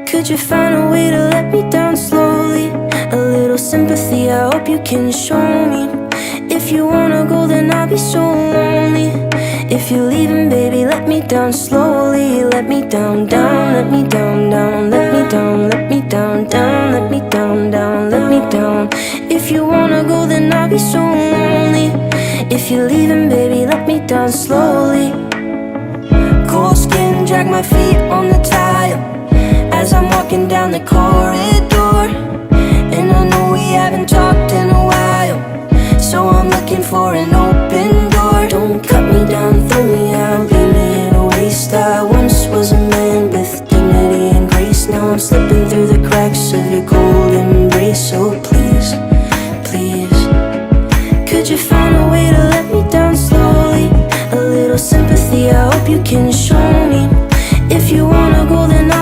Could you find a way to let me down slowly? A little sympathy, I hope you can show me. If you wanna go, then I'll be so lonely. If you're leaving, baby, let me down slowly. Let me down, down, let me down, down. Let me down, let me down, down. Let me down, down, let me down. If you wanna go, then I'll be so lonely. If you're leaving, baby, let me down slowly. Cold skin, drag my feet on the tile as I'm walking down the corridor. And I know we haven't talked in a while, so I'm looking for an open door. Don't cut me down, throw me out, leave me in a waste. I once was a man with dignity and grace. Now I'm slipping through the cracks of your cold embrace. So please, please, could you find a way to let me down slowly? A little sympathy, I hope you can show me. If you wanna go, then